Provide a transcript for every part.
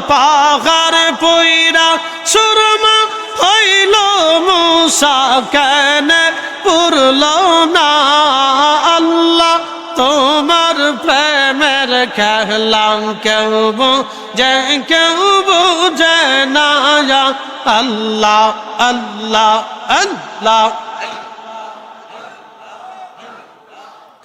পাহাড় পইরা সুরমা হইল মুসা কেন পুরল না আল্লাহ তোমার প্রেমের খেলা কেউ বুঝে না আল্লাহ আল্লাহ আল্লাহ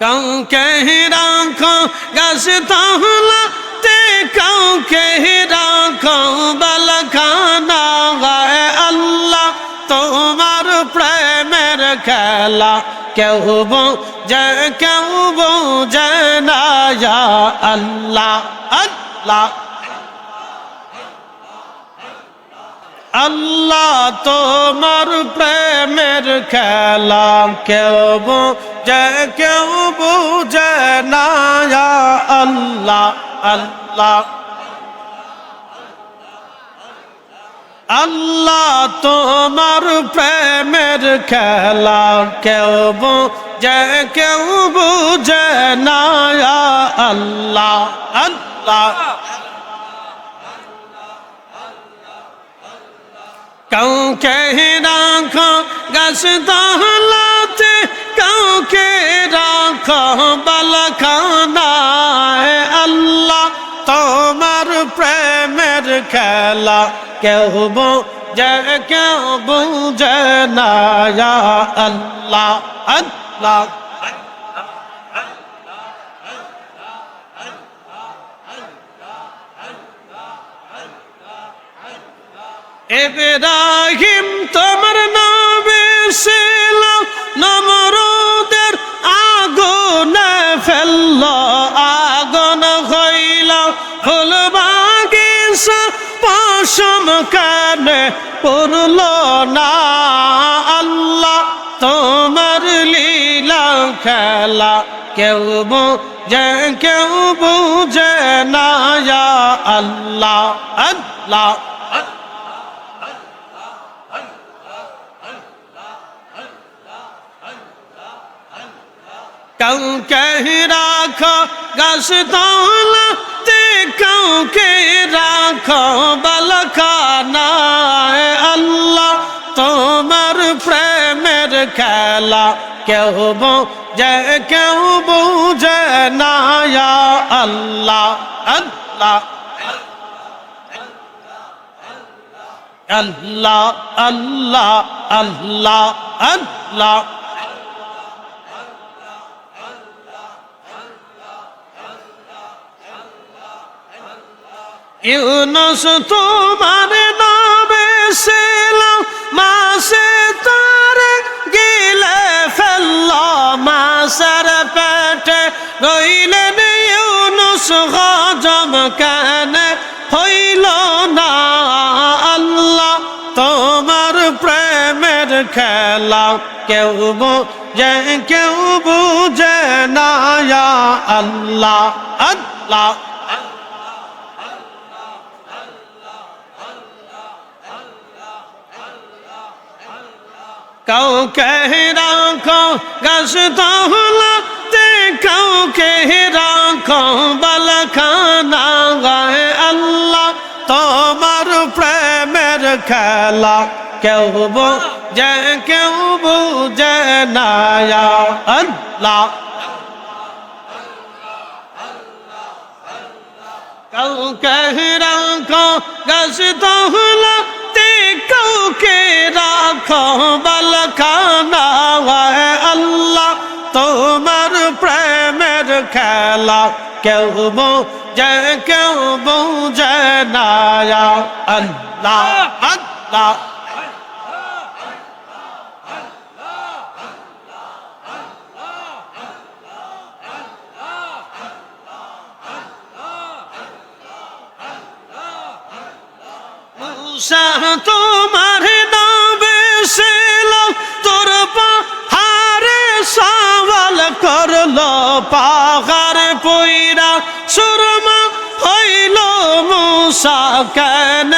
কাউকে রাখো গাছ তাহলাতে কাউকে রাখো বালখানা গায়ে আল্লাহ তোমার প্রেমের খেলা কেউ বুঝে না আল্লাহ আল্লাহ আল্লাহ তোমার প্রেমের খেলা কেউ বুঝে না আল্লাহ আল্লাহ আল্লাহ তোমার প্রেমের খেলা কেউ বুঝে না আল্লাহ আল্লাহ কাউকে রাখো গাছ তাহলাতে কাউকে রাখো বালখানায় আল্লাহ তোমার প্রেমের খেলা কেউ বুঝে না আল্লাহ আল্লাহ ইব্রাহিম তোমার নবী ছিল নমরুদের আগুনে ফেলল আগুন হইল ফুল বাগিচা পশম কানে পড়ল না আল্লাহ তোমার লীলা খেলা কেউ বুঝে না আল্লাহ আল্লাহ কাউকে রাখো গাছ তলাতে কাউকে রাখো বালখানায় আল্লাহ তোমার প্রেমের খেলা কেউ বুঝে না আল্লাহ আল্লাহ আল্লাহ আল্লাহ আল্লাহ আল্লাহ ইউনুস তোমার নবী ছিল মাছে তারে গিলে ফেলল মাছের পেটে রইলেন ইউনুস হজম কেন হইল না আল্লাহ তোমার প্রেমের খেলা কেউ বুঝে না আল্লাহ আল্লাহ কাউকে রাখো গাছ তাহলাতে কাউকে রাখো বালখানা গায়ে আল্লাহ তোমার প্রেমের খেলা কেউ বুঝে না আল্লাহ কাউকে রাখো গাছ তাহলাতে কাউকে রাখো বালখানা আল্লাহ তোমার প্রেমের খেলা কেউ বুঝে না আল্লাহ আল্লাহ মুসা তোমার নবী ছিল তোর পাহাড়ে সওয়াল করলো পাহাড় পইরা সুরমা হইল মুসা কেন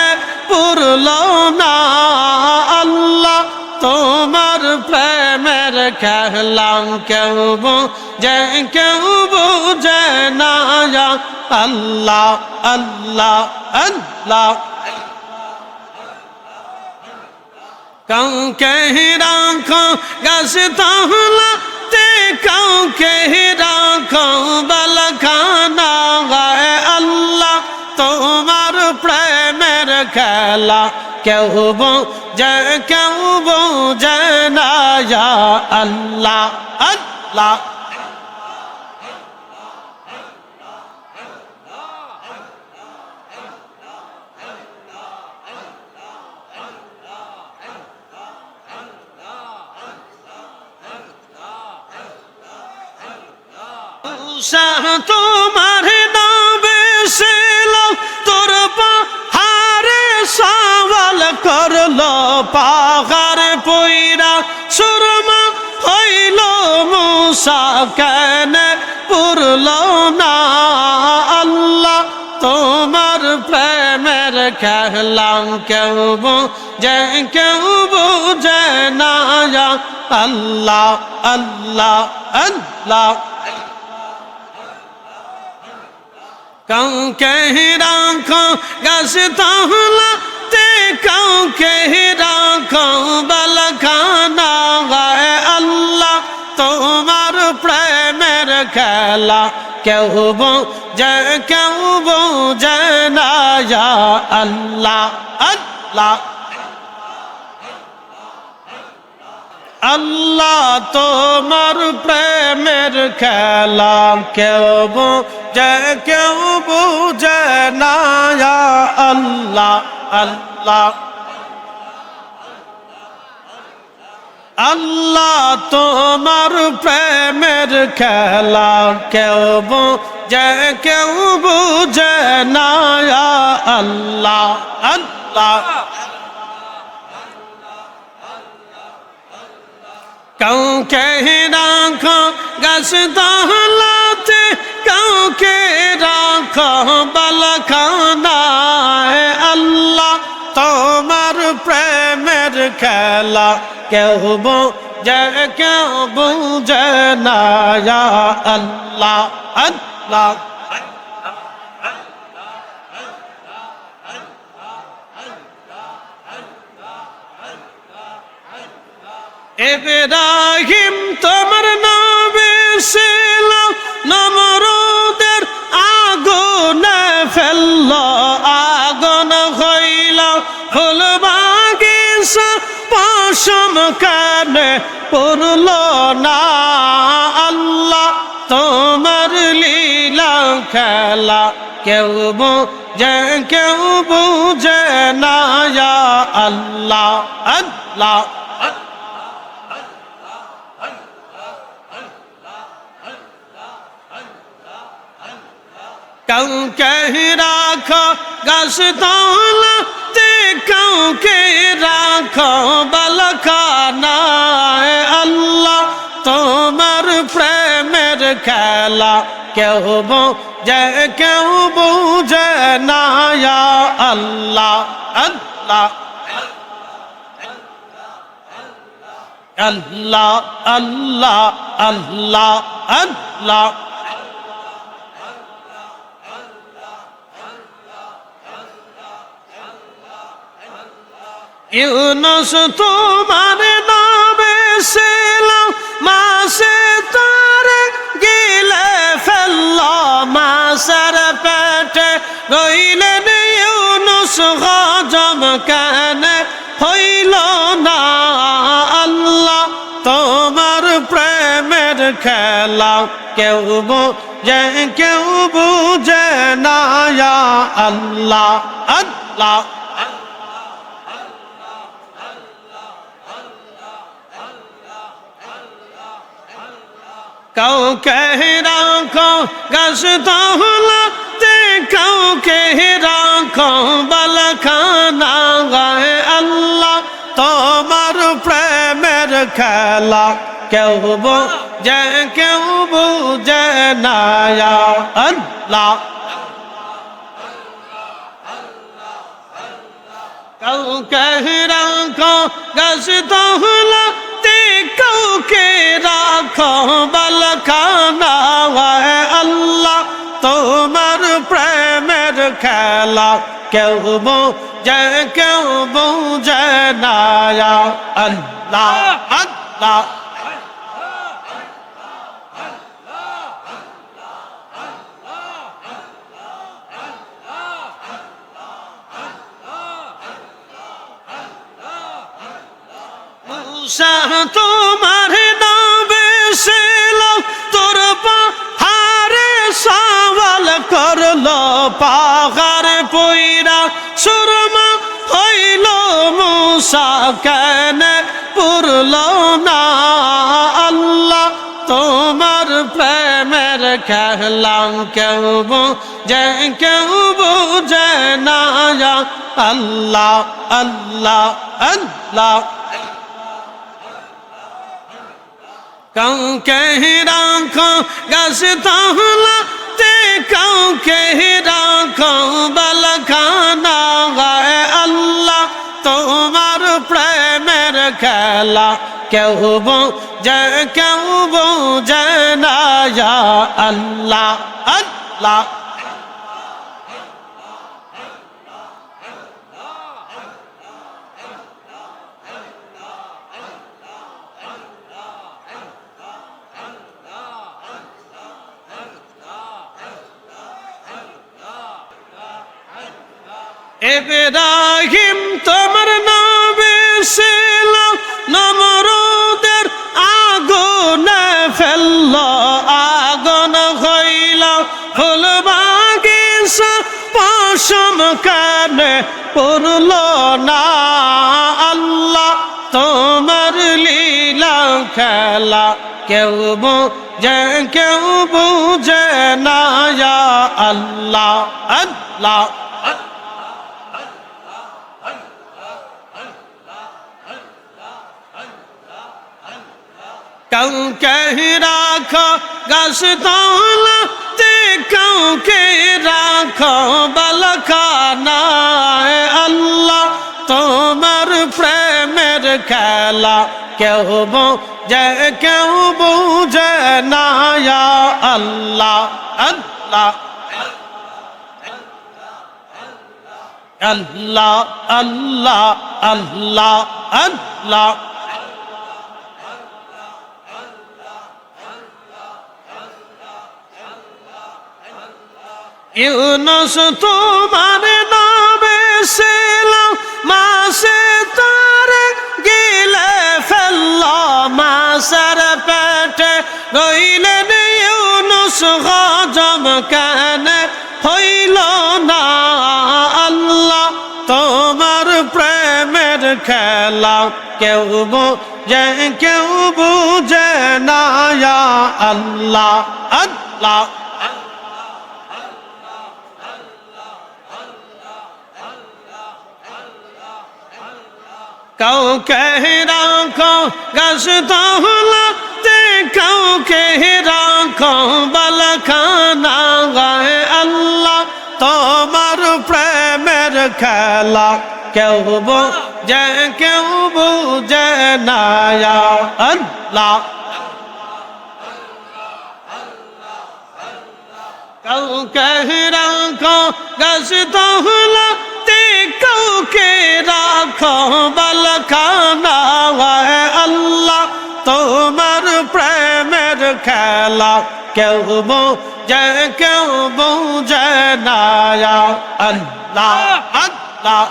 পুরল না আল্লাহ তোমার প্রেমের খেলা কেউ বুঝে না আল্লাহ আল্লাহ আল্লাহ কাউকে রাখো গাছতলাতে কাউকে রাখো বালখানা গায়ে আল্লাহ তোমার প্রেমের খেলা কেউ বোঝে না ইয়া আল্লাহ আল্লাহ তোমার নামে ছিল তোর পাহাড়ে সওয়াল করলো পাহাড় পইরা সুরমা হইল মুসা কেন পুরল না আল্লাহ তোমার প্রেমের খেলা কেউ বোঝে না আল্লাহ আল্লাহ আল্লাহ কাউকে রাখো গাছতলাতে কাউকে রাখো বালখানা গায়ে আল্লাহ তোমার প্রেমের খেলা কেউ বোঝে না ইয়া আল্লাহ আল্লাহ আল্লাহ তোমার প্রেমের খেলা কেউ বোঝে না ইয়া আল্লাহ আল্লাহ আল্লাহ তোমার প্রেমের খেলা কেউ বোঝে না ইয়া আল্লাহ আল্লাহ কাউকে রাখো গাছতলাতে কাউকে রাখো বালখানায় আল্লাহ তোমার প্রেমের খেলা কেউ বোঝে না ইয়া আল্লাহ আল্লাহ ইব্রাহিম তোমার নবী ছিল নমরুদের আগুনে ফেলল আগুন হইল ফুল বাগিচা পশম কানে পড়ল না আল্লাহ তোমার লীলা খেলা কেউ বোঝে না ইয়া আল্লাহ আল্লাহ কাউকে রাখো গাছতলাতে কাউকে রাখো বালখানায় আল্লাহ তোমার প্রেমের খেলা কেউ বোঝে না ইয়া আল্লাহ আল্লাহ আল্লাহ আল্লাহ আল্লাহ আল্লাহ ইউনুস তোমার নামে ছিল মাছে তারে গিলে ফেলল মাছের পেটে রইলেন ইউনুস হজম কেন হইল না আল্লাহ তোমার প্রেমের খেলা কেউ বোঝে না ইয়া আল্লাহ আল্লাহ কাউকে রাখো গাছতলাতে কাউকে রাখো বালখানা গায়ে আল্লাহ তোমার প্রেমের খেলা কেউ বোঝে না ইয়া আল্লাহ কাউকে রাখো গাছতলাতে কাউকে রাখো বালখানা আল্লাহ তোমার খেলা কেউ বোঝে কেউ বোঝে না ইয়া আল্লাহ আল্লাহ মুসা তোমার নামে ছিল তোর পাহাড়ে সওয়াল করলো পাহাড় পইরা সুরমা হইল মুসা কেন পুরল না আল্লাহ তোমার প্রেমের খেলা কেউ বোঝে কেউ বোঝে না ইয়া আল্লাহ আল্লাহ আল্লাহ কাউকে রাখো গাছ তহলাতে কাউকে রাখো বালখানা গায়ে আল্লাহ তোমার প্রেমের খেলা কেউ বোঝে কেউ বোঝে না ইয়া আল্লাহ আল্লাহ ইব্রাহিম তোমার নবী ছিল নমরুদের আগুনে ফেলল আগুন হইল ফুল বাগিচা পশম কানে পড়ল না আল্লাহ তোমার লীলা খেলা কেউ বোঝে কেউ বোঝে না ইয়া আল্লাহ আল্লাহ কাউকে রাখো গাছ তলাতে কাউকে রাখো বালখানায় আল্লাহ তোমার প্রেমের খেলা কেউ বোঝে কেউ বোঝে না ইয়া আল্লাহ আল্লাহ আল্লাহ আল্লাহ আল্লাহ আল্লাহ ইউনুস তোমার নামে ছিল মাছে তারে গিলে ফেলল মাছের পেটে রইলেন ইউনুস হজম কেন হইল না আল্লাহ তোমার প্রেমের খেলা কেউ বোঝে কেউ বোঝে না ইয়া আল্লাহ আল্লাহ কাউকে রাখো গাছ তহলাতে কাউকে রাখো বালখানা গায়ে আল্লাহ তোমার প্রেমের খেলা কেউ বোঝে কেউ বোঝে না ইয়া আল্লাহ কাউকে রাখো গাছ তহলাতে কাউকে রাখো বালখানা গায়ে আল্লাহ তোমার প্রেমের খেলা কেউ বোঝে কেউ বোঝে না ইয়া আল্লাহ আল্লাহ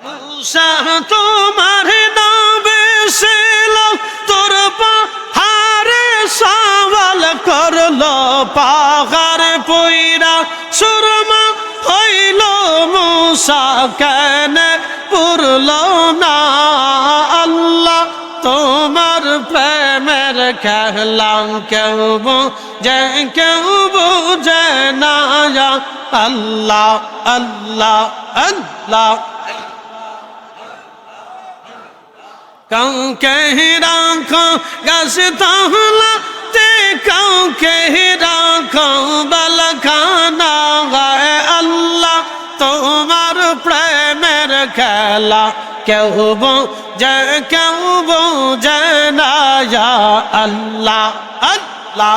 মুসা তোমার নামে ছিল তোর পাহাড়ে সওয়াল করলো পাহাড় পইরা সুরমা হইল মুসা কেন পুরল না আল্লাহ তোমার প্রেমের খেলা কেউ বোঝে কেউ বোঝে না ইয়া আল্লাহ আল্লাহ আল্লাহ কাউকে রাখো গাছ তহলাতে কাউকে রাখো বালখানা গায়ে আল্লাহ তোমার প্রেমের খেলা কেউ বোঝে না ইয়া আল্লাহ আল্লাহ